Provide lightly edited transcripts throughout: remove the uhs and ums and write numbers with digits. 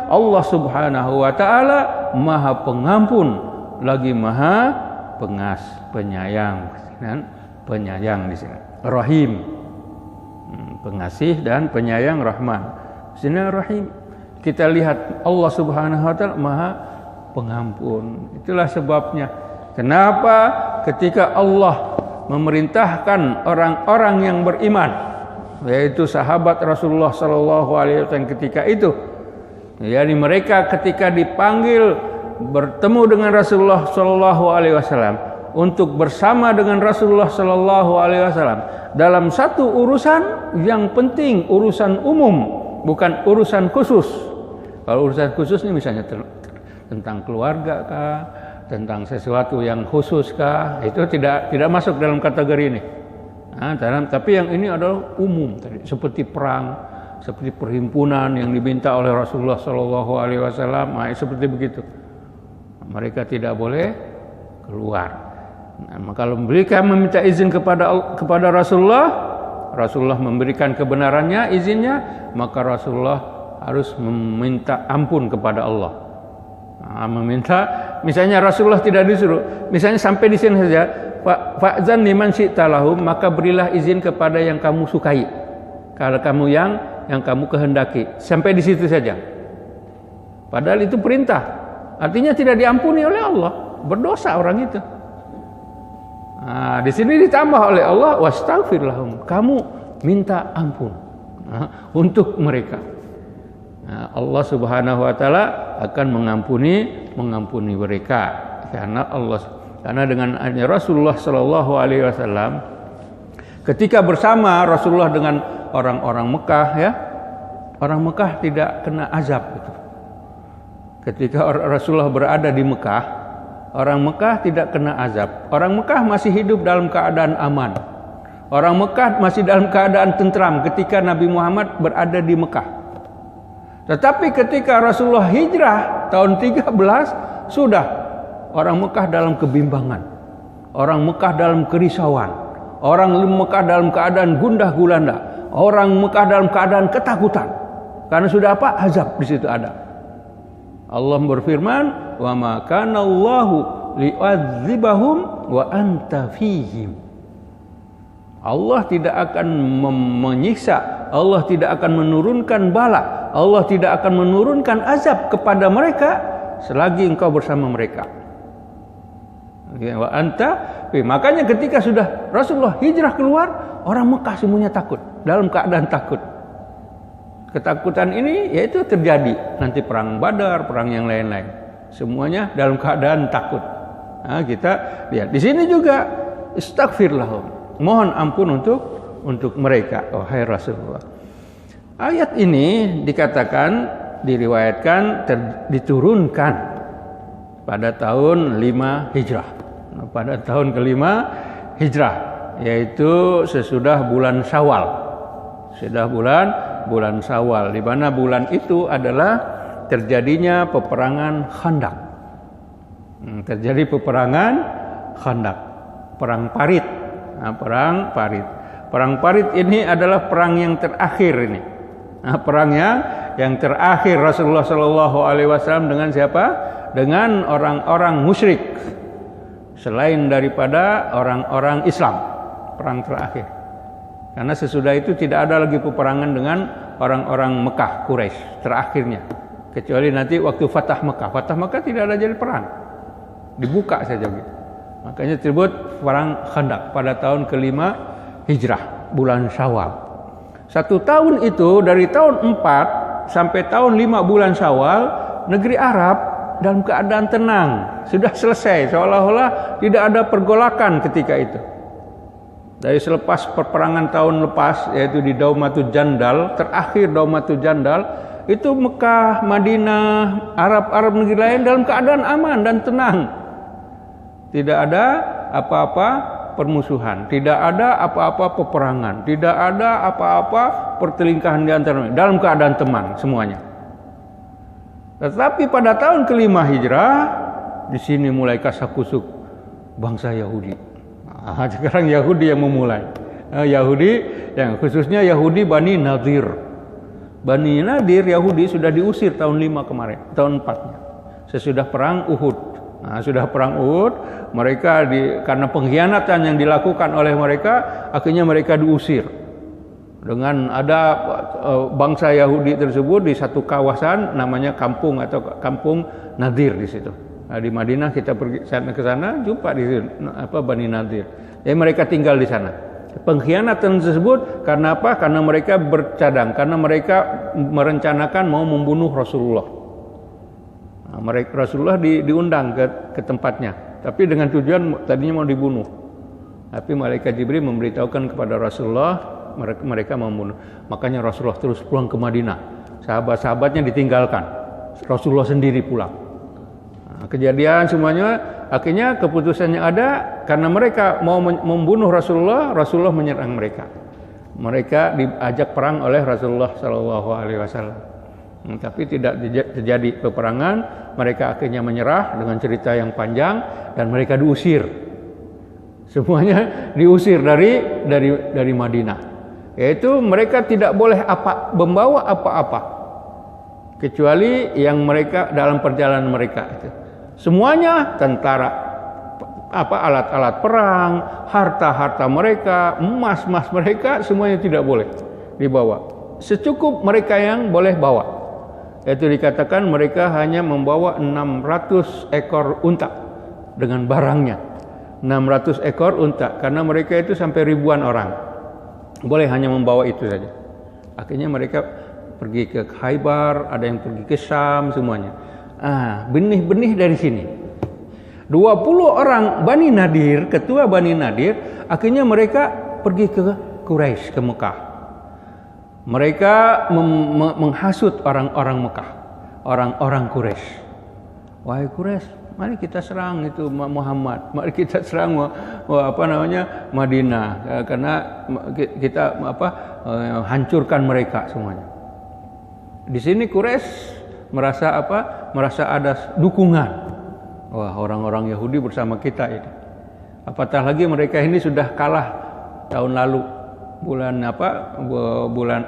Allah Subhanahu wa taala Maha Pengampun lagi Maha Penyayang. Dan penyayang di sini. Rahim. Pengasih dan penyayang, Rahman. Di sini Rahim. Kita lihat Allah Subhanahu wa taala Maha Pengampun. Itulah sebabnya kenapa ketika Allah memerintahkan orang-orang yang beriman, yaitu sahabat Rasulullah sallallahu alaihi wasallam ketika itu, yakni mereka ketika dipanggil bertemu dengan Rasulullah sallallahu alaihi wasallam untuk bersama dengan Rasulullah sallallahu alaihi wasallam dalam satu urusan yang penting, urusan umum, bukan urusan khusus. Kalau urusan khusus ini misalnya tentang keluarga kah, tentang sesuatu yang khusus kah, itu tidak masuk dalam kategori ini. Tapi yang ini adalah umum tadi, seperti perang, seperti perhimpunan yang diminta oleh Rasulullah sallallahu alaihi wasallam, seperti begitu. Mereka tidak boleh keluar. Kalau mereka meminta izin kepada Rasulullah memberikan kebenarannya, izinnya, maka Rasulullah harus meminta ampun kepada Allah. Meminta, misalnya Rasulullah tidak disuruh, misalnya sampai di sini saja, fa'zan liman syi'ta lahum, maka berilah izin kepada yang kamu sukai, kalau kamu yang kamu kehendaki, sampai di situ saja. Padahal itu perintah, artinya tidak diampuni oleh Allah, berdosa orang itu. Di sini ditambah oleh Allah, wastaghfir lahum, kamu minta ampun untuk mereka. Allah Subhanahu wa taala akan mengampuni mereka karena dengan Rasulullah sallallahu alaihi wasallam ketika bersama Rasulullah dengan orang-orang Mekah, ya, orang Mekah tidak kena azab itu. Ketika Rasulullah berada di Mekah, orang Mekah tidak kena azab. Orang Mekah masih hidup dalam keadaan aman. Orang Mekah masih dalam keadaan tentram ketika Nabi Muhammad berada di Mekah. Tetapi ketika Rasulullah hijrah tahun 13, sudah orang Mekah dalam kebimbangan, orang Mekah dalam kerisauan, orang Mekah dalam keadaan gundah gulana, orang Mekah dalam keadaan ketakutan. Karena sudah apa? Azab di situ ada. Allah berfirman, "Wa ma kana Allahu li'adzibahum wa anta fihim." Allah tidak akan menyiksa, Allah tidak akan menurunkan bala, Allah tidak akan menurunkan azab kepada mereka selagi engkau bersama mereka. Wa anta, makanya ketika sudah Rasulullah hijrah keluar, orang Mekah semuanya takut, dalam keadaan takut. Ketakutan ini yaitu terjadi nanti perang Badar, perang yang lain-lain. Semuanya dalam keadaan takut. Kita lihat di sini juga istaghfir lahum, mohon ampun untuk mereka, wahai Rasulullah. Ayat ini diriwayatkan diturunkan pada tahun 5 Hijrah. Pada tahun ke-5 Hijrah, yaitu sesudah bulan Syawal. Sudah bulan Syawal, di mana bulan itu adalah terjadinya peperangan Khandaq. Terjadi peperangan Khandaq, perang Parit. Perang Parit ini adalah perang yang terakhir ini. Perang yang terakhir Rasulullah sallallahu alaihi wasallam dengan siapa? Dengan orang-orang musyrik. Selain daripada orang-orang Islam, perang terakhir. Karena sesudah itu tidak ada lagi peperangan dengan orang-orang Mekah, Quraisy, terakhirnya. Kecuali nanti waktu Fatah Mekah. Fatah Mekah tidak ada jadi perang. Dibuka saja gitu. Makanya disebut perang Khandaq pada tahun ke-5 Hijrah, bulan Syawal. 1 tahun itu dari tahun 4 sampai tahun 5 bulan Syawal, negeri Arab dalam keadaan tenang, sudah selesai, seolah-olah tidak ada pergolakan ketika itu. Dari selepas peperangan tahun lepas, yaitu di Daumatul Jandal, terakhir Daumatul Jandal, itu Mekah, Madinah, Arab negeri lain dalam keadaan aman dan tenang. Tidak ada apa-apa permusuhan, tidak ada apa-apa peperangan, tidak ada apa-apa pertelingkahan di antara mereka, dalam keadaan teman semuanya. Tetapi pada tahun ke-5 Hijrah, di sini mulai kasakusuk bangsa Yahudi. Sekarang Yahudi yang memulai. Yahudi, yang khususnya Yahudi Bani Nadir. Bani Nadir Yahudi sudah diusir tahun 5 kemarin, tahun 4-nya. Sesudah perang Uhud. Nah, sudah perang Uhud, mereka karena pengkhianatan yang dilakukan oleh mereka, akhirnya mereka diusir. Dengan ada bangsa Yahudi tersebut di satu kawasan namanya kampung Nadir di situ. Nah, di Madinah kita pergi ke sana jumpa di situ, Bani Nadir. Jadi mereka tinggal di sana. Pengkhianatan tersebut karena apa? Karena mereka bercadang, karena mereka merencanakan mau membunuh Rasulullah. Nah, Rasulullah diundang ke tempatnya, tapi dengan tujuan tadinya mau dibunuh. Tapi malaikat Jibril memberitahukan kepada Rasulullah mereka mau membunuh. Makanya Rasulullah terus pulang ke Madinah. Sahabat-sahabatnya ditinggalkan. Rasulullah sendiri pulang. Nah, kejadian semuanya akhirnya keputusan yang ada karena mereka mau membunuh Rasulullah, Rasulullah menyerang mereka. Mereka diajak perang oleh Rasulullah Shallallahu Alaihi Wasallam. Tapi tidak terjadi peperangan, mereka akhirnya menyerah dengan cerita yang panjang dan mereka diusir. Semuanya diusir dari Madinah. Yaitu mereka tidak boleh membawa apa-apa kecuali yang mereka dalam perjalanan mereka itu. Semuanya tentara, alat-alat perang, harta-harta mereka, emas mereka semuanya tidak boleh dibawa. Secukup mereka yang boleh bawa. Itu dikatakan mereka hanya membawa 600 ekor unta dengan barangnya. 600 ekor unta karena mereka itu sampai ribuan orang. Boleh hanya membawa itu saja. Akhirnya mereka pergi ke Khaybar, ada yang pergi ke Syam semuanya. Benih-benih dari sini. 20 orang Bani Nadir, ketua Bani Nadir, akhirnya mereka pergi ke Quraisy, ke Mekah. Mereka menghasut orang-orang Mekah, orang-orang Quraisy. Wahai Quraisy, mari kita serang itu Muhammad, mari kita serang Madinah, karena kita hancurkan mereka semuanya. Di sini Quraisy merasa ada dukungan. Wah, orang-orang Yahudi bersama kita ini. Apatah lagi mereka ini sudah kalah tahun lalu. Bulan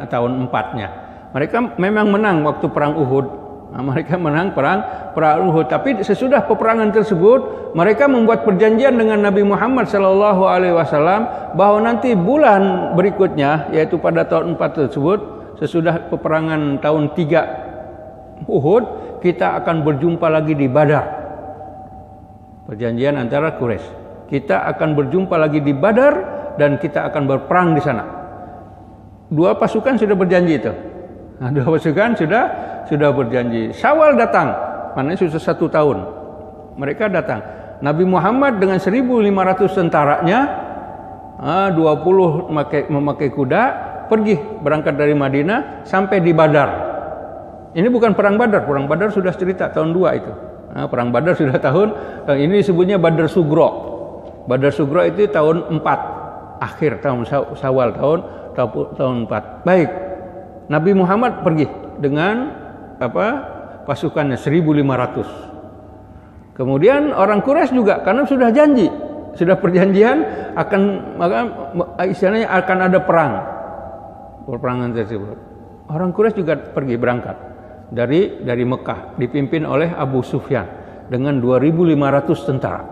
tahun 4-nya. Mereka memang menang waktu perang Uhud. Nah, mereka menang perang Uhud, tapi sesudah peperangan tersebut mereka membuat perjanjian dengan Nabi Muhammad sallallahu alaihi wasallam bahwa nanti bulan berikutnya, yaitu pada tahun 4 tersebut, sesudah peperangan tahun 3 Uhud, kita akan berjumpa lagi di Badar. Perjanjian antara Quraisy. Kita akan berjumpa lagi di Badar dan kita akan berperang di sana. Dua pasukan sudah berjanji itu. Nah, dua pasukan sudah berjanji. Syawal datang, maknanya sudah 1 tahun. Mereka datang. Nabi Muhammad dengan 1.500 tentaranya, 20 memakai kuda, pergi berangkat dari Madinah sampai di Badar. Ini bukan perang Badar. Perang Badar sudah cerita tahun 2 itu. Perang Badar sudah ini disebutnya Badar Sugro. Badar Sugro itu tahun 4. Akhir tahun Syawal tahun 4. Baik. Nabi Muhammad pergi dengan pasukannya 1.500. Kemudian orang Quraisy juga karena sudah janji, sudah perjanjian istilahnya akan ada peperangan tersebut. Orang Quraisy juga pergi berangkat dari Mekah dipimpin oleh Abu Sufyan dengan 2.500 tentara.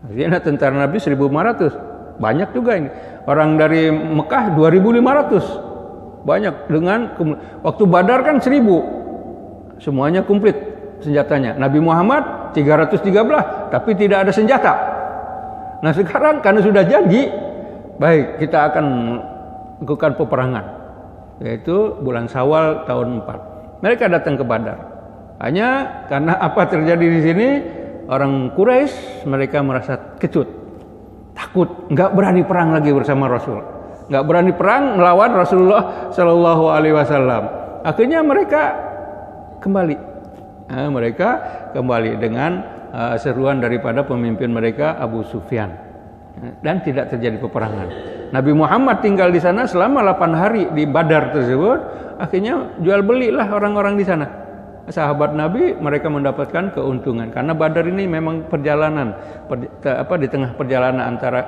Artinya tentara Nabi 1.500. Banyak juga ini. Orang dari Mekah 2.500. Banyak dengan waktu Badar kan 1.000. Semuanya komplit senjatanya. Nabi Muhammad 313 tapi tidak ada senjata. Nah, sekarang karena sudah janji, baik kita akan lakukan peperangan. Yaitu bulan Syawal tahun 4. Mereka datang ke Badar. Hanya karena apa terjadi di sini, orang Quraisy mereka merasa kecut. Takut, nggak berani perang lagi bersama Rasul, nggak berani perang melawan Rasulullah Shallallahu Alaihi Wasallam. Akhirnya mereka kembali, dengan seruan daripada pemimpin mereka Abu Sufyan, dan tidak terjadi peperangan. Nabi Muhammad tinggal di sana selama 8 hari di Badar tersebut. Akhirnya jual belilah orang-orang di sana. Sahabat Nabi mereka mendapatkan keuntungan karena Badar ini memang perjalanan di tengah perjalanan antara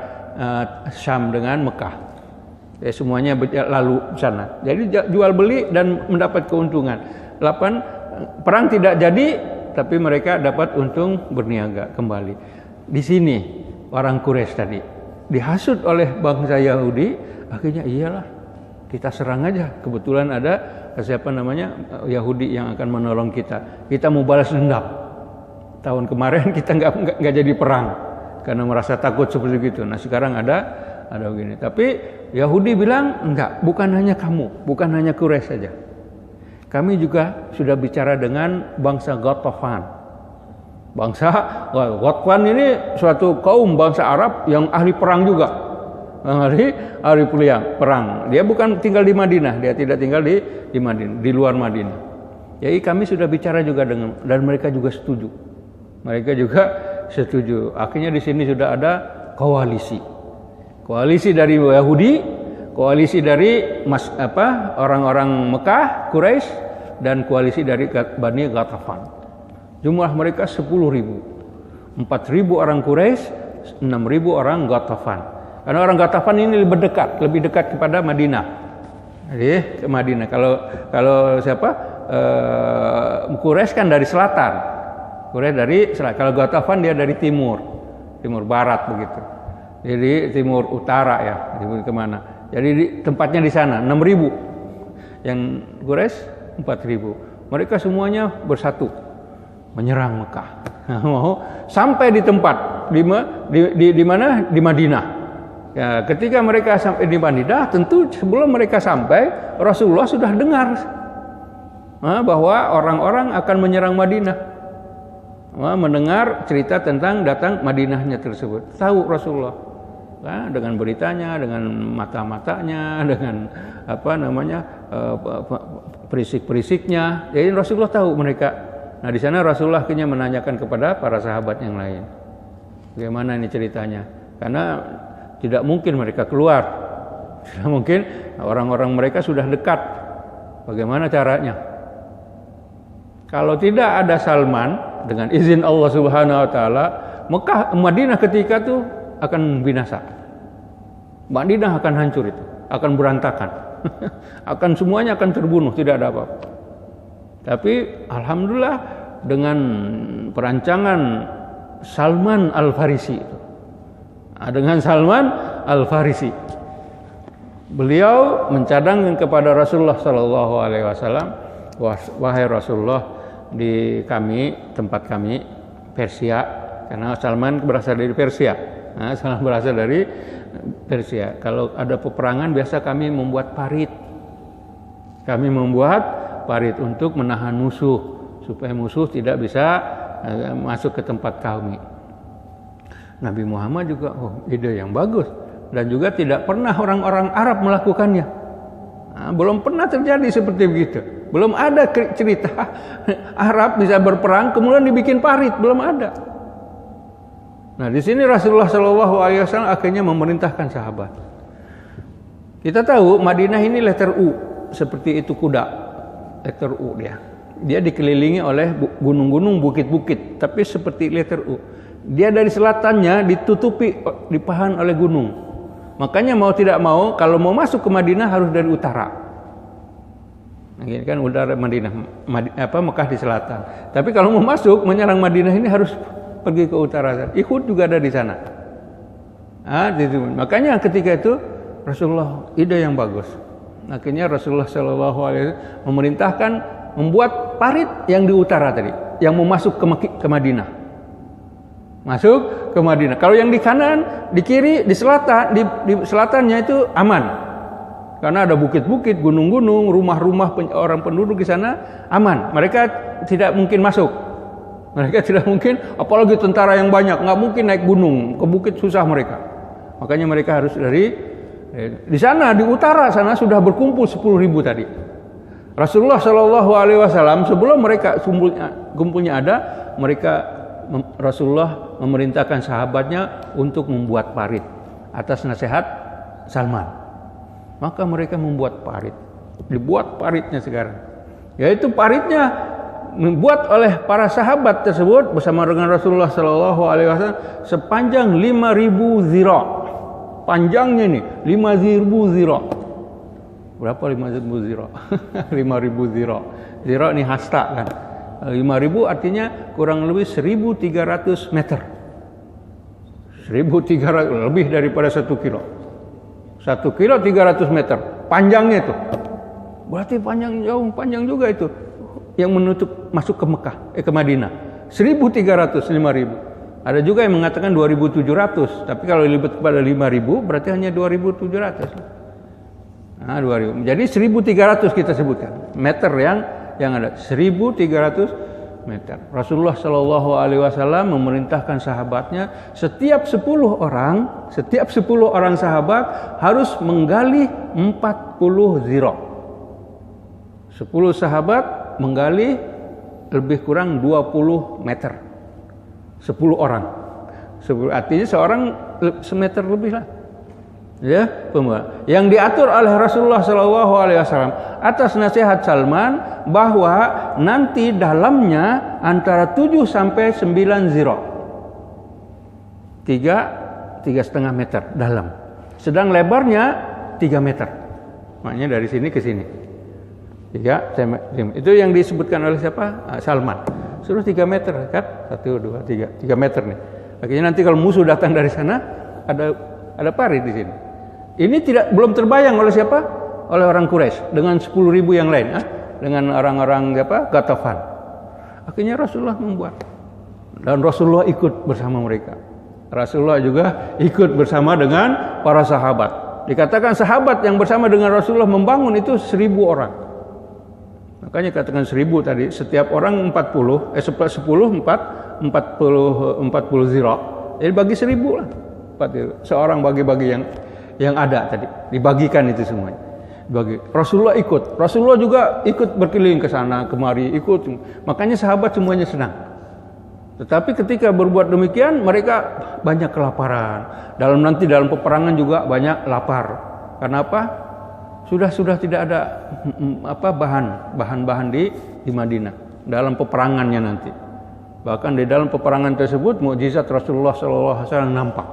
Syam dengan Mekah. semuanya lalu sana. Jadi jual beli dan mendapat keuntungan. 8 perang tidak jadi, tapi mereka dapat untung berniaga kembali. Di sini orang Quraisy tadi dihasut oleh bangsa Yahudi, akhirnya iyalah kita serang aja. Kebetulan ada siapa namanya Yahudi yang akan menolong kita. Kita mau balas dendam. Tahun kemarin kita nggak jadi perang karena merasa takut seperti itu. Nah sekarang ada begini. Tapi Yahudi bilang enggak, bukan hanya kamu, bukan hanya Quraisy saja. Kami juga sudah bicara dengan bangsa Ghatafan. Bangsa Ghatafan ini suatu kaum bangsa Arab yang ahli perang juga. Ahli perang. Dia bukan tinggal di Madinah, dia tidak tinggal di Madinah, di luar Madinah. Jadi kami sudah bicara juga dengan, dan mereka juga setuju. Mereka juga setuju. Akhirnya di sini sudah ada koalisi. Koalisi dari Yahudi, koalisi dari orang-orang Mekah, Quraisy, dan koalisi dari Bani Ghatafan. Jumlah mereka 10.000. 4.000 orang Quraisy, 6.000 orang Ghatafan. Karena orang Ghatafan ini lebih dekat kepada Madinah. Jadi ke Madinah. Kalau Quraisy kan dari selatan. Quraisy dari selatan. Kalau Ghatafan dia dari timur barat begitu. Jadi timur utara ya, timur kemana? Jadi tempatnya di sana 6.000. Yang Quraisy 4.000. Mereka semuanya bersatu menyerang Mekah. Mau sampai di tempat di mana? Di Madinah. Ya, ketika mereka sampai di Madinah, tentu sebelum mereka sampai, Rasulullah sudah dengar bahwa orang-orang akan menyerang Madinah. Mendengar cerita tentang datang Madinahnya tersebut. Tahu Rasulullah dengan beritanya, dengan mata-matanya, dengan perisik-perisiknya. Jadi Rasulullah tahu mereka. Nah, di sana Rasulullah akhirnya menanyakan kepada para sahabat yang lain. Bagaimana ini ceritanya? Karena tidak mungkin mereka keluar. Tidak mungkin, orang-orang mereka sudah dekat. Bagaimana caranya? Kalau tidak ada Salman, dengan izin Allah Subhanahu wa taala, Madinah ketika itu akan binasa. Madinah akan hancur itu, akan berantakan. Semuanya akan terbunuh, tidak ada apa-apa. Tapi alhamdulillah dengan perancangan Salman Al-Farisi itu. Dengan Salman Al-Farisi, beliau mencadangkan kepada Rasulullah sallallahu alaihi wasallam, wahai Rasulullah, di tempat kami Persia, karena Salman berasal dari Persia. Salman berasal dari Persia. Kalau ada peperangan biasa kami membuat parit. Kami membuat parit untuk menahan musuh, supaya musuh tidak bisa masuk ke tempat kami. Nabi Muhammad juga, ide yang bagus. Dan juga tidak pernah orang-orang Arab melakukannya. Belum pernah terjadi seperti begitu. Belum ada cerita Arab bisa berperang kemudian dibikin parit, belum ada. Nah, di sini Rasulullah SAW akhirnya memerintahkan sahabat. Kita tahu Madinah ini letter U, seperti itu kuda. Letter U dia. Dia dikelilingi oleh gunung-gunung, bukit-bukit, tapi seperti letter U. Dia dari selatannya ditutupi, dipahan oleh gunung. Makanya mau tidak mau, kalau mau masuk ke Madinah harus dari utara. Ini kan udara Madinah, Mekah di selatan. Tapi kalau mau masuk menyerang Madinah ini harus pergi ke utara. Ihud juga ada di sana. Makanya ketika itu Rasulullah ide yang bagus. Akhirnya Rasulullah SAW memerintahkan membuat parit yang di utara tadi, yang mau masuk ke Madinah. Masuk ke Madinah. Kalau yang di kanan, di kiri, di selatan, di selatannya itu aman. Karena ada bukit-bukit, gunung-gunung, rumah-rumah orang penduduk di sana aman. Mereka tidak mungkin masuk. Mereka tidak mungkin, apalagi tentara yang banyak, nggak mungkin naik gunung, ke bukit susah mereka. Makanya mereka harus di sana, di utara sana sudah berkumpul 10.000 tadi. Rasulullah SAW sebelum mereka kumpulnya ada, Rasulullah memerintahkan sahabatnya untuk membuat parit atas nasihat Salman. Maka mereka membuat parit. Dibuat paritnya sekarang. Yaitu paritnya dibuat oleh para sahabat tersebut bersama dengan Rasulullah SAW sepanjang 5.000 zira'. Panjangnya nih 5.000 zira. Berapa 5.000 zira? 5.000 zira. Zira ini hasta kan. 5.000 artinya kurang lebih 1.300 meter. 1.300 lebih daripada 1 kilo. 1 kilo 300 meter. Panjangnya itu. Berarti panjang juga itu. Yang menutup masuk ke Mekah, ke Madinah. 1.300, 5.000. Ada juga yang mengatakan 2.700, tapi kalau dilipat kepada 5.000 berarti hanya 2.700. Nah, 2.000. Jadi 1.300 kita sebutkan meter yang ada 1.300 meter. Rasulullah Shallallahu Alaihi Wasallam memerintahkan sahabatnya setiap 10 orang sahabat harus menggali 40 zira. 10 sahabat menggali lebih kurang 20 meter. 10 orang. Artinya seorang semeter lebih lah. Ya, yang diatur oleh Rasulullah Shallallahu Alaihi Wasallam atas nasihat Salman bahwa nanti dalamnya antara 7 sampai 9 zira. 3,5 meter dalam. Sedang lebarnya 3 meter. Maknanya dari sini ke sini. 3 itu yang disebutkan oleh siapa? Salman. Suruh 3 meter kan? 1, 2, 3 meter nih. Akhirnya nanti kalau musuh datang dari sana ada parit di sini. Ini belum terbayang oleh siapa? Oleh orang Quraisy dengan 10.000 yang lain, dengan orang-orang Ghatafan. Akhirnya Rasulullah membuat dan Rasulullah ikut bersama mereka. Rasulullah juga ikut bersama dengan para sahabat. Dikatakan sahabat yang bersama dengan Rasulullah membangun itu 1.000 orang. Makanya katakan 1.000 tadi, setiap orang 40 zira. Jadi bagi 1.000 lah. Seorang bagi-bagi yang ada tadi, dibagikan itu semuanya. Rasulullah ikut. Rasulullah juga ikut berkeliling ke sana kemari, ikut. Makanya sahabat semuanya senang. Tetapi ketika berbuat demikian mereka banyak kelaparan. Dalam peperangan juga banyak lapar. Karena apa? Sudah tidak ada bahan-bahan di Madinah dalam peperangannya nanti. Bahkan di dalam peperangan tersebut mukjizat Rasulullah SAW nampak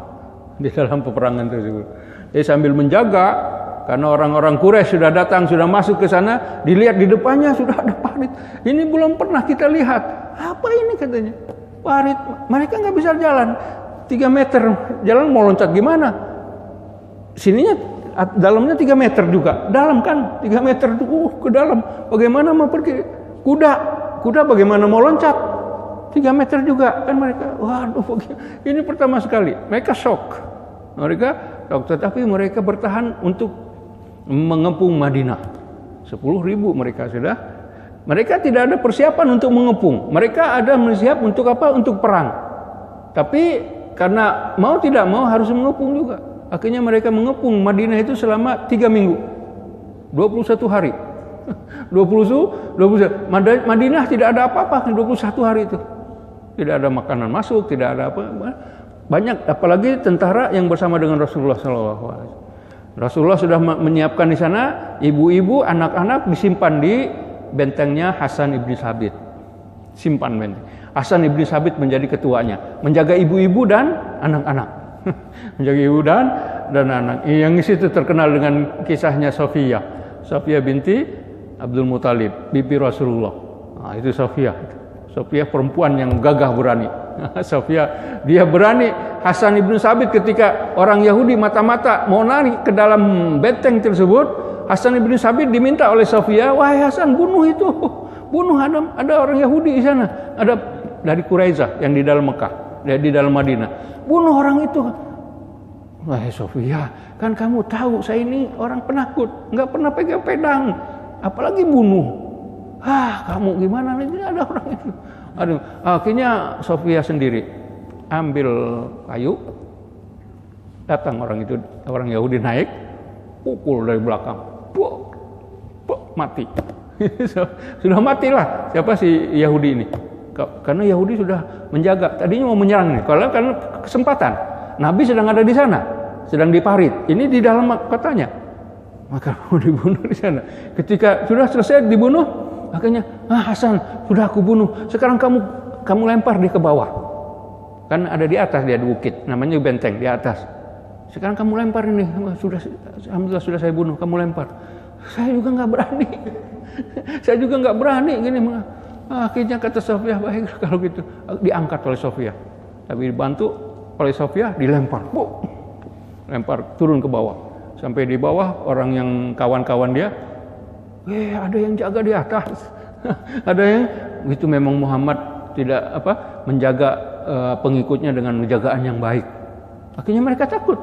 di dalam peperangan tersebut. Jadi sambil menjaga, karena orang-orang Quraisy sudah datang, sudah masuk ke sana, dilihat di depannya sudah ada parit. Ini belum pernah kita lihat. Apa ini katanya? Parit. Mereka nggak bisa jalan. 3 meter jalan mau loncat gimana? Sininya dalamnya 3 meter juga. Dalam kan 3 meter ke dalam. Bagaimana mau pergi? Kuda bagaimana mau loncat? 3 meter juga kan mereka. Waduh, ini pertama sekali. Mereka shock. Tetapi mereka bertahan untuk mengepung Madinah. 10.000 mereka sudah. Mereka tidak ada persiapan untuk mengepung. Mereka ada bersiap untuk apa? Untuk perang. Tapi karena mau tidak mau harus mengepung juga. Akhirnya mereka mengepung Madinah itu selama 3 minggu. 21 hari. 21. Madinah tidak ada apa-apa 21 hari itu. Tidak ada makanan masuk, tidak ada apa. Banyak, apalagi tentara yang bersama dengan Rasulullah SAW. Rasulullah sudah menyiapkan di sana ibu-ibu, anak-anak disimpan di bentengnya Hasan ibn Sabit. Simpan benteng. Hasan ibn Sabit menjadi ketuanya, menjaga ibu-ibu dan anak-anak. Menjaga ibu dan anak. Yang di situ terkenal dengan kisahnya Sofia binti Abdul Muthalib, bibi Rasulullah. Nah, itu Sofia perempuan yang gagah berani. Sofia dia berani. Hasan ibn Sabit ketika orang Yahudi mata-mata mau narik ke dalam benteng tersebut, Hasan ibn Sabit diminta oleh Sofia, wahai Hasan, bunuh itu, bunuh, ada orang Yahudi di sana, ada dari Quraisy yang di dalam Mekah, di dalam Madinah, bunuh orang itu. Wahai Sofia, kan kamu tahu saya ini orang penakut, nggak pernah pegang pedang, apalagi bunuh. Kamu gimana nih, ada orang itu. Aduh, akhirnya Sofia sendiri ambil kayu, datang orang itu, orang Yahudi naik, pukul dari belakang, mati. Sudah matilah siapa si Yahudi ini? Karena Yahudi sudah menjaga, tadinya mau menyerang nih, karena kesempatan. Nabi sedang ada di sana, sedang diparit. Ini di dalam kotanya, maka mau dibunuh di sana. Ketika sudah selesai dibunuh, akhirnya Hasan, sudah aku bunuh. Sekarang kamu lempar dia ke bawah. Kan ada di atas dia di bukit, namanya benteng di atas. Sekarang kamu lempar ini, alhamdulillah sudah saya bunuh, kamu lempar. Saya juga nggak berani. Saya juga nggak berani gini. Akhirnya kata Sofia, baik kalau gitu. Diangkat oleh Sofia. Tapi dibantu oleh Sofia, dilempar. Lempar turun ke bawah. Sampai di bawah orang yang kawan-kawan dia, ada yang jaga di atas. Ada yang itu memang Muhammad tidak menjaga pengikutnya dengan penjagaan yang baik. Akhirnya mereka takut.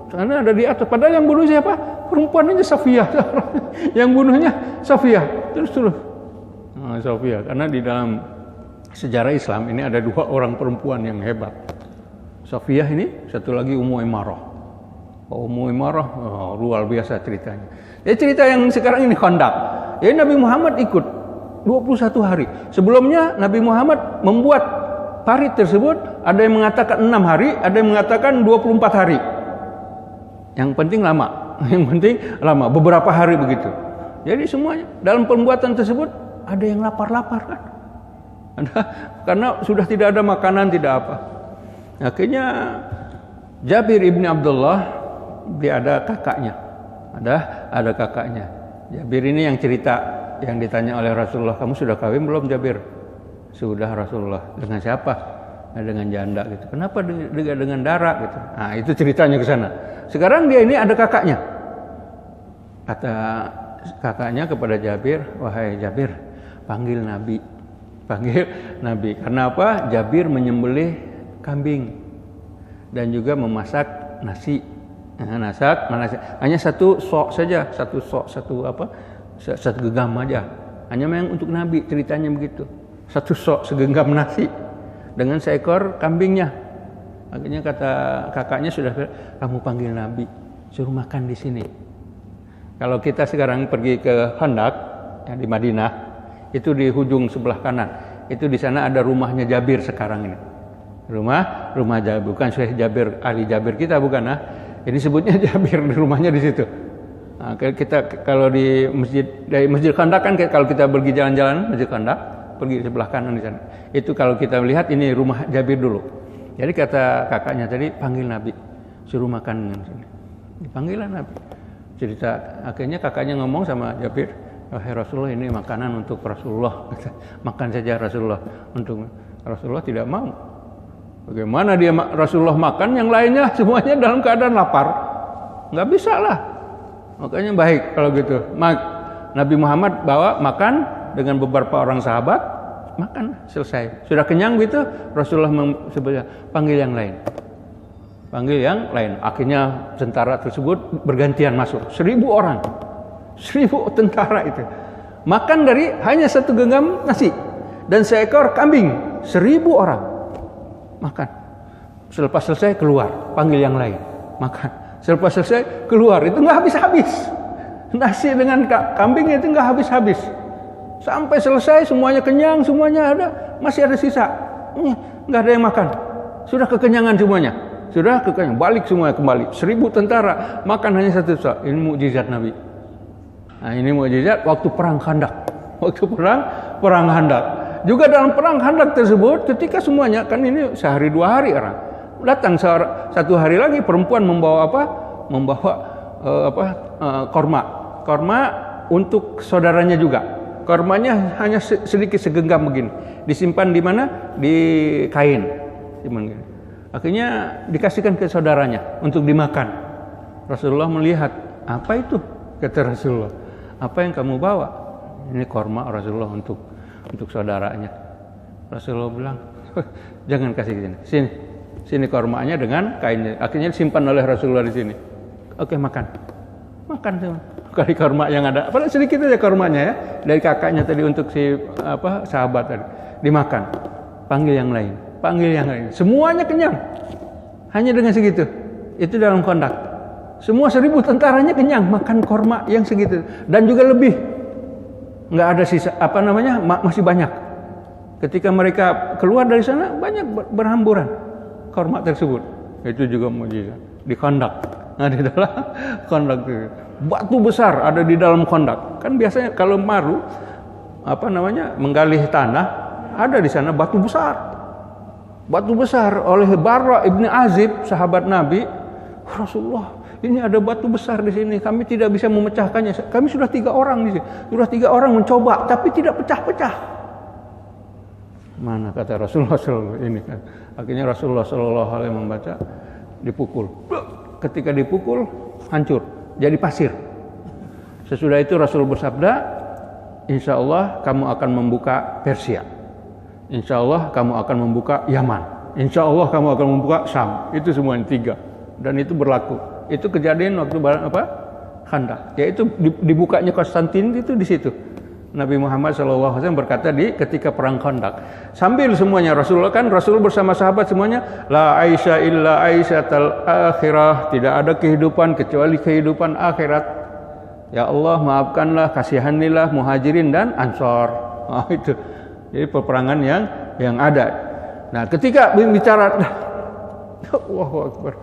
Karena ada di atas. Padahal yang bunuh siapa? Perempuan aja Sofia. Yang bunuhnya Sofia. Terus. Sofia. Karena di dalam sejarah Islam ini ada 2 orang perempuan yang hebat. Sofia ini, satu lagi Ummu Imarah. Ummu Imarah luar biasa ceritanya. Cerita yang sekarang ini Khandaq. Nabi Muhammad ikut 21 hari. Sebelumnya Nabi Muhammad membuat parit tersebut, ada yang mengatakan 6 hari, ada yang mengatakan 24 hari. Yang penting lama, beberapa hari begitu. Jadi semuanya dalam pembuatan tersebut ada yang lapar-lapar kan. Karena sudah tidak ada makanan, tidak apa. Akhirnya Jabir ibn Abdullah, dia ada kakaknya. Ada kakaknya. Jabir ini yang cerita, yang ditanya oleh Rasulullah, kamu sudah kawin belum Jabir? Sudah Rasulullah. Dengan siapa? Dengan janda gitu. Kenapa dengan dara gitu? Nah, itu ceritanya ke sana. Sekarang dia ini ada kakaknya. Kata kakaknya kepada Jabir, wahai Jabir, panggil Nabi. Karena apa? Jabir menyembelih kambing dan juga memasak nasi. Hanya satu sok saja, satu genggam aja. Hanya memang untuk Nabi, ceritanya begitu. Satu sok segenggam nasi dengan seekor kambingnya. Akhirnya kata kakaknya, sudah kamu panggil Nabi, suruh makan di sini. Kalau kita sekarang pergi ke Khandaq yang di Madinah, itu di ujung sebelah kanan. Itu di sana ada rumahnya Jabir sekarang ini. Rumah Jabir, bukan Syekh Jabir, ahli Jabir kita bukan. Ini sebutnya Jabir, di rumahnya di situ. Nah, kita kalau di masjid Khandaq kan, kalau kita pergi jalan-jalan masjid Khandaq, pergi sebelah kanan di sana. Itu kalau kita melihat ini rumah Jabir dulu. Jadi kata kakaknya tadi, panggil Nabi, suruh makan dengan sini. Dipanggilan Nabi. Cerita akhirnya kakaknya ngomong sama Jabir, wahai Rasulullah, ini makanan untuk Rasulullah. Makan saja Rasulullah. Untuk Rasulullah tidak mau. Bagaimana dia Rasulullah makan, yang lainnya semuanya dalam keadaan lapar? Nggak bisa lah. Makanya baik kalau gitu. Nabi Muhammad bawa makan dengan beberapa orang sahabat, makan selesai. Sudah kenyang gitu, Rasulullah panggil yang lain. Akhirnya tentara tersebut bergantian masuk. 1000 orang. 1000 tentara itu. Makan dari hanya satu genggam nasi dan seekor kambing. 1000 orang makan. Selepas selesai keluar, panggil yang lain, makan. Selepas selesai keluar, itu nggak habis-habis. Nasi dengan kambing itu nggak habis-habis. Sampai selesai semuanya kenyang, semuanya ada, masih ada sisa. Nggak ada yang makan. Sudah kekenyangan semuanya. Balik semuanya kembali. 1000 tentara makan hanya satu sak. Ini mukjizat Nabi. Nah, ini mukjizat waktu perang Khandaq. Perang Khandaq. Juga dalam perang Khandaq tersebut, ketika semuanya kan ini sehari 2 hari orang datang, satu hari lagi perempuan membawa korma untuk saudaranya juga. Kormanya hanya sedikit segenggam begini, disimpan di mana? Di kain. Akhirnya dikasihkan ke saudaranya untuk dimakan. Rasulullah melihat, apa itu? Kata Rasulullah, apa yang kamu bawa? Ini korma Rasulullah untuk saudaranya. Rasulullah bilang, jangan kasih sini. Sini kormanya dengan kainnya. Akhirnya disimpan oleh Rasulullah di sini. Oke, makan semua. Kali korma yang ada, padahal sedikit aja kormanya ya, dari kakaknya tadi untuk si sahabat tadi, dimakan. Panggil yang lain. Semuanya kenyang. Hanya dengan segitu. Itu dalam Khandaq. Semua 1000 tentaranya kenyang makan korma yang segitu dan juga lebih. Nggak ada sisa, masih banyak. Ketika mereka keluar dari sana, banyak berhamburan korma tersebut. Itu juga mukjizat di Khandaq. Nah, di dalam Khandaq itu batu besar ada di dalam Khandaq. Kan biasanya kalau maru menggali tanah, ada di sana batu besar oleh Barra ibn Azib, sahabat Nabi. Rasulullah, ini ada batu besar di sini, kami tidak bisa memecahkannya. Kami sudah 3 orang di sini, sudah 3 orang mencoba, tapi tidak pecah-pecah. Mana kata Rasulullah SAW ini kan? Akhirnya Rasulullah SAW membaca, dipukul. Ketika dipukul, hancur, jadi pasir. Sesudah itu Rasul bersabda, insya Allah kamu akan membuka Persia, insya Allah kamu akan membuka Yaman, insya Allah kamu akan membuka Syam. Itu semuanya 3, dan itu berlaku. Itu kejadian waktu Khandaq, yaitu dibukanya Konstantin itu di situ. Nabi Muhammad SAW berkata ketika perang Khandaq, sambil semuanya Rasul bersama sahabat semuanya, la aisha illa aisyatal akhirah, tidak ada kehidupan kecuali kehidupan akhirat. Ya Allah, maafkanlah, kasihanilah Muhajirin dan Ansor. Itu jadi peperangan yang ada. Nah, ketika bicara Allahu Akbar,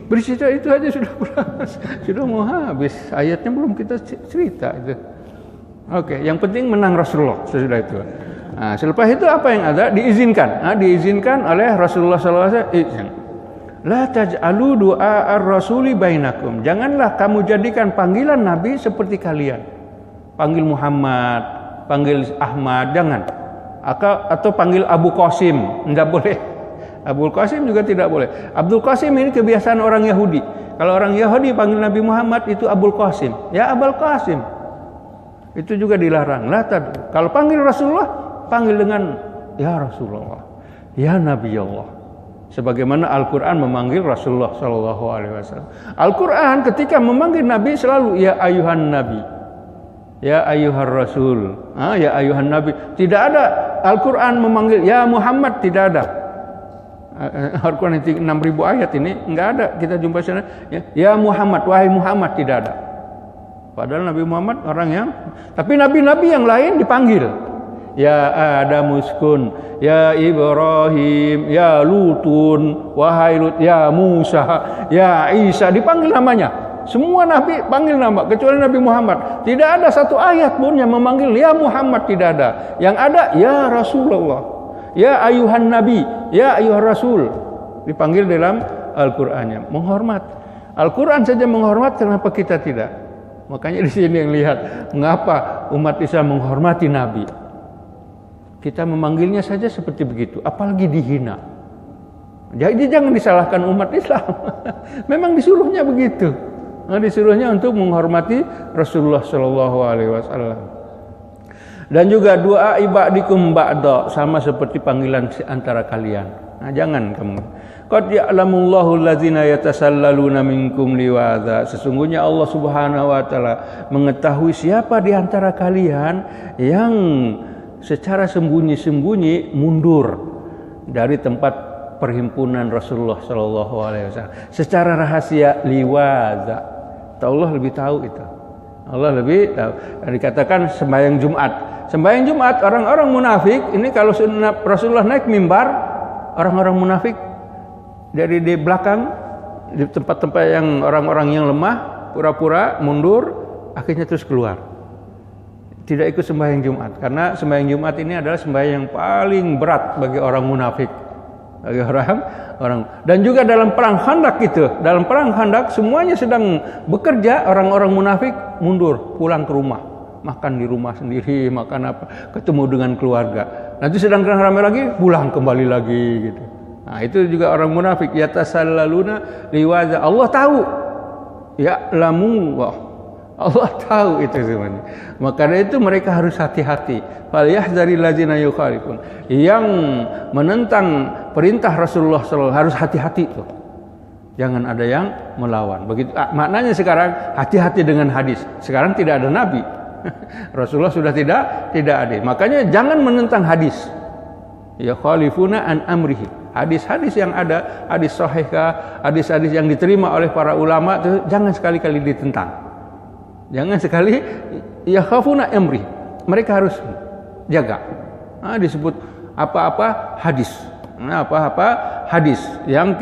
bercerita itu aja sudah mau habis, ayatnya belum kita cerita itu. Oke, yang penting menang Rasulullah sesudah itu. Nah, selepas itu apa yang ada? Diizinkan. Diizinkan oleh Rasulullah SAW. La taj'alu du'a ar-rasuli bainakum. Janganlah kamu jadikan panggilan Nabi seperti kalian. Panggil Muhammad, panggil Ahmad, jangan. Atau panggil Abu Qasim, enggak boleh. Abu Qasim juga tidak boleh. Abdul Qasim ini kebiasaan orang Yahudi. Kalau orang Yahudi panggil Nabi Muhammad itu Abul Qasim. Ya Abul Qasim. Itu juga dilarang. Kalau panggil Rasulullah, panggil dengan ya Rasulullah, ya Nabi Allah. Sebagaimana Al-Quran memanggil Rasulullah SAW. Al-Quran ketika memanggil Nabi selalu ya ayuhan Nabi, ya ayuhan Rasul, ya ayuhan Nabi. Tidak ada Al-Quran memanggil ya Muhammad, tidak ada. Al-Quran 6.000 ayat ini enggak ada kita jumpa sana ya Muhammad, wahai Muhammad, tidak ada. Padahal Nabi Muhammad orang yang, tapi nabi-nabi yang lain dipanggil ya Adam uskun, ya Ibrahim, ya Lutun, wahai Lut, ya Musa, ya Isa, dipanggil namanya. Semua nabi panggil nama kecuali Nabi Muhammad. Tidak ada satu ayat pun yang memanggil ya Muhammad, tidak ada. Yang ada ya Rasulullah, ya ayuhan Nabi, ya ayuhan Rasul. Dipanggil dalam Al-Qur'annya. Menghormat. Al-Qur'an saja menghormat, kenapa kita tidak? Makanya di sini yang lihat mengapa umat Islam menghormati Nabi. Kita memanggilnya saja seperti begitu, apalagi dihina. Jadi jangan disalahkan umat Islam. Memang disuruhnya begitu. Disuruhnya untuk menghormati Rasulullah SAW. Dan juga doa ibadikum ba'da, sama seperti panggilan antara kalian. Jangan kamu. Qad ya'lamullahu allazina yatasallaluna minkum liwadha. Sesungguhnya Allah Subhanahu wa taala mengetahui siapa di antara kalian yang secara sembunyi-sembunyi mundur dari tempat perhimpunan Rasulullah sallallahu alaihi wasallam. Secara rahasia liwadha. Allah lebih tahu itu. Allah lebih tahu. Dan dikatakan sembahyang Jumat. Sembahyang Jumat orang-orang munafik ini kalau Rasulullah naik mimbar, orang-orang munafik dari di belakang, di tempat-tempat yang orang-orang yang lemah, pura-pura mundur, akhirnya terus keluar. Tidak ikut sembahyang Jumat, karena sembahyang Jumat ini adalah sembahyang yang paling berat bagi orang munafik, bagi orang. Dan juga dalam perang Khandaq itu, dalam perang Khandaq semuanya sedang bekerja, orang-orang munafik mundur, pulang ke rumah, makan di rumah sendiri, makan apa, ketemu dengan keluarga. Nanti sedang ramai lagi, pulang kembali lagi gitu. Nah, itu juga orang munafik, yatasallaluna liwaza. Allah tahu. Ya'lamu. Allah tahu itu semuanya. Maka dari itu mereka harus hati-hati. Falyahdzaril ladzina yukhalifun. Yang menentang perintah Rasulullah SAW harus hati-hati itu. Jangan ada yang melawan. Begitu maknanya sekarang hati-hati dengan hadis. Sekarang tidak ada nabi. Rasulullah sudah tidak ada. Makanya jangan menentang hadis. Ya khalifuna an amrihi. Hadis-hadis yang ada, hadis sahihkah, hadis-hadis yang diterima oleh para ulama itu jangan sekali-kali ditentang. Jangan sekali ya khafuna amri. Mereka harus jaga. Disebut apa-apa hadis. Apa-apa hadis yang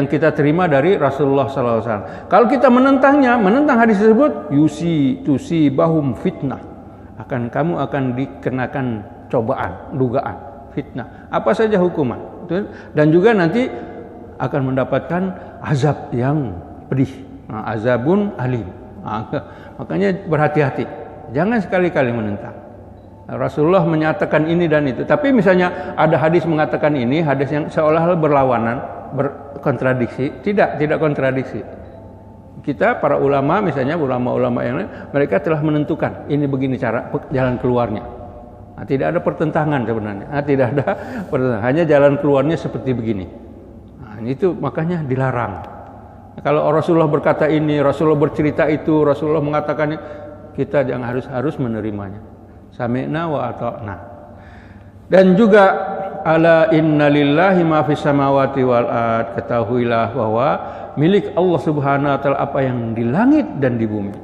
kita terima dari Rasulullah SAW. Kalau kita menentangnya, menentang hadis tersebut, tusibahum fitnah. Kamu akan dikenakan cobaan, dugaan, fitnah. Apa saja hukuman. Dan juga nanti akan mendapatkan azab yang pedih, azabun alim. Makanya berhati-hati, jangan sekali-kali menentang. Rasulullah menyatakan ini dan itu. Tapi misalnya ada hadis mengatakan ini, hadis yang seolah-olah berlawanan, berkontradiksi. Tidak kontradiksi. Kita para ulama, misalnya ulama-ulama yang lain, mereka telah menentukan ini begini cara jalan keluarnya. Tidak ada pertentangan sebenarnya. Tidak ada pertentangan. Hanya jalan keluarnya seperti begini. Itu makanya dilarang. Kalau Rasulullah berkata ini, Rasulullah bercerita itu, Rasulullah mengatakan, kita jangan harus menerimanya. Sami'na wa ata'na. Dan juga ala inna lillahi ma fis samawati wal ard, ketahuilah bahwa milik Allah Subhanahu wa taala apa yang di langit dan di bumi.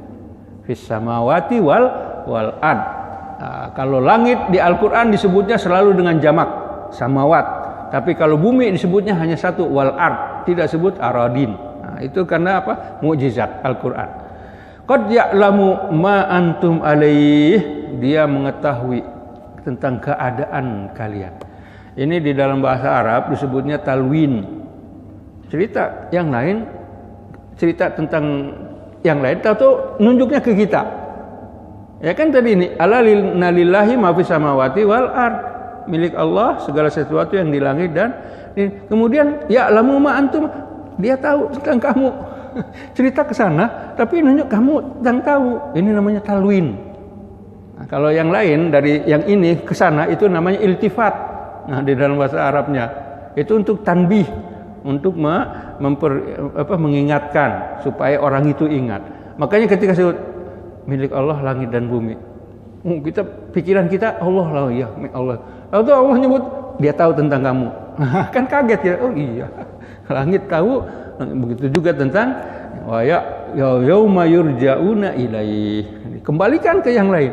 Fis samawati wal ard. Kalau langit di Al-Qur'an disebutnya selalu dengan jamak samawat, tapi kalau bumi disebutnya hanya satu, wal ard, tidak sebut aradin. Itu karena apa? Mukjizat Al-Qur'an. Qad ya'lamu ma antum alaih, dia mengetahui tentang keadaan kalian. Ini di dalam bahasa Arab disebutnya talwin. Cerita yang lain, cerita tentang yang lain, tahu nunjuknya ke kita. Ya kan tadi ini, ala lillahi ma fis samawati wal ard, milik Allah segala sesuatu yang di langit dan kemudian ya'lamu ma antum, dia tahu tentang kamu. Cerita ke sana, tapi nunjuk kamu yang tahu. Ini namanya talwin. Kalau yang lain dari yang ini ke sana itu namanya iltifat. Di dalam bahasa Arabnya itu untuk tanbih, untuk mengingatkan supaya orang itu ingat. Makanya ketika sebut milik Allah langit dan bumi, kita pikiran kita Allah lah, ya Allah. Lalu Allah nyebut dia tahu tentang kamu. Kan kaget ya. Oh iya. Langit tahu, begitu juga tentang wa yauma yurja'una ilaih. Kembalikan ke yang lain,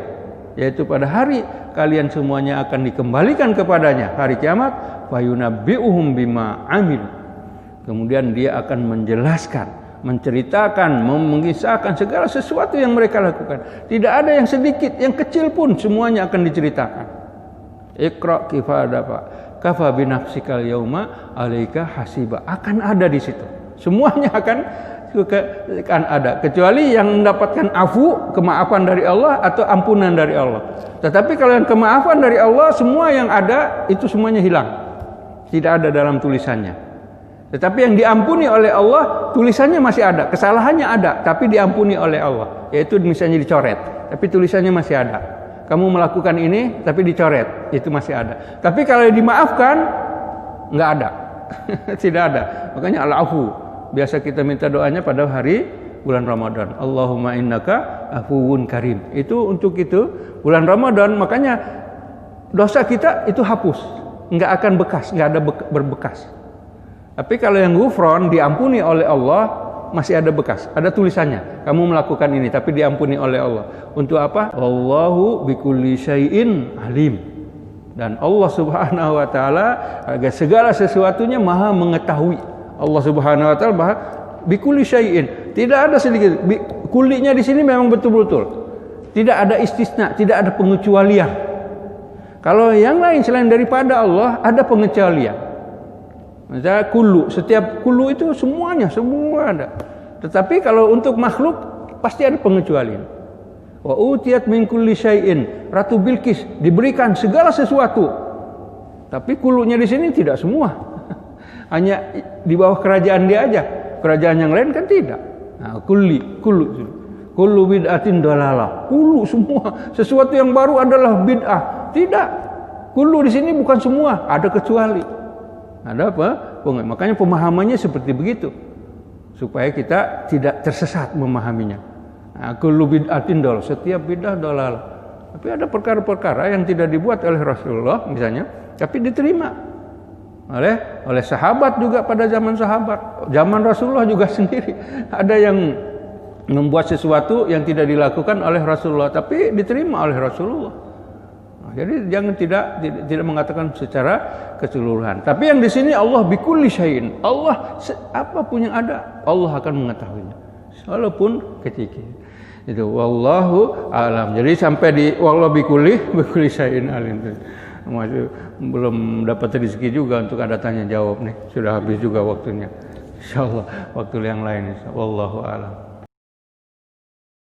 yaitu pada hari kalian semuanya akan dikembalikan kepadanya, hari kiamat, fa yunabbi'uhum bima amil. Kemudian dia akan menjelaskan, menceritakan, mengisahkan segala sesuatu yang mereka lakukan. Tidak ada yang sedikit, yang kecil pun semuanya akan diceritakan. Iqra kifadaka kafa binafsikal yauma alaika hasiba, akan ada di situ. Semuanya akan ada, kecuali yang mendapatkan afu, kemaafan dari Allah atau ampunan dari Allah. Tetapi kalau yang kemaafan dari Allah, semua yang ada itu semuanya hilang, tidak ada dalam tulisannya. Tetapi yang diampuni oleh Allah, tulisannya masih ada, kesalahannya ada, tapi diampuni oleh Allah. Yaitu misalnya dicoret, tapi tulisannya masih ada. Kamu melakukan ini tapi dicoret, itu masih ada. Tapi kalau dimaafkan, enggak ada. Tidak ada. Makanya al-afu. Biasa kita minta doanya pada hari bulan Ramadan. Allahumma innaka afuwun karim. Itu untuk itu bulan Ramadan, makanya dosa kita itu hapus. Enggak akan bekas, enggak ada berbekas. Tapi kalau yang ghufran, diampuni oleh Allah, masih ada bekas, ada tulisannya. Kamu melakukan ini tapi diampuni oleh Allah. Untuk apa? Wallahu bikulli syai'in alim. Dan Allah Subhanahu wa taala segala sesuatunya Maha mengetahui. Allah Subhanahu wa taala Maha bikulli syai'in. Tidak ada sedikit. Kullinya di sini memang betul-betul. Tidak ada istisna, tidak ada pengecualian. Kalau yang lain selain daripada Allah ada pengecualian. Misalnya kullu, setiap kullu itu semuanya, semua ada. Tetapi kalau untuk makhluk pasti ada pengecualian. Wa utiyat min kulli syai'in, Ratu Bilqis diberikan segala sesuatu. Tapi kullunya di sini tidak semua. Hanya di bawah kerajaan dia aja. Kerajaan yang lain kan tidak. Nah, kullu bid'atin dalalah. Kullu semua, sesuatu yang baru adalah bid'ah. Tidak. Kullu di sini bukan semua, ada kecuali. Ada apa? Makanya pemahamannya seperti begitu, supaya kita tidak tersesat memahaminya. Kullu bid'atin dalalah, setiap bid'ah dalalah. Tapi ada perkara-perkara yang tidak dibuat oleh Rasulullah misalnya, tapi diterima oleh sahabat juga pada zaman sahabat. Zaman Rasulullah juga sendiri ada yang membuat sesuatu yang tidak dilakukan oleh Rasulullah, tapi diterima oleh Rasulullah. Jadi jangan tidak mengatakan secara keseluruhan. Tapi yang di sini Allah bikulli syai'in. Allah apapun yang ada, Allah akan mengetahuinya. Walaupun kecil. Itu wallahu alam. Jadi sampai di wallahu bikulli syai'in alim. Masih belum dapat rezeki juga untuk ada tanya jawab nih. Sudah habis juga waktunya. Insyaallah waktu yang lain. Wallahu a'lam.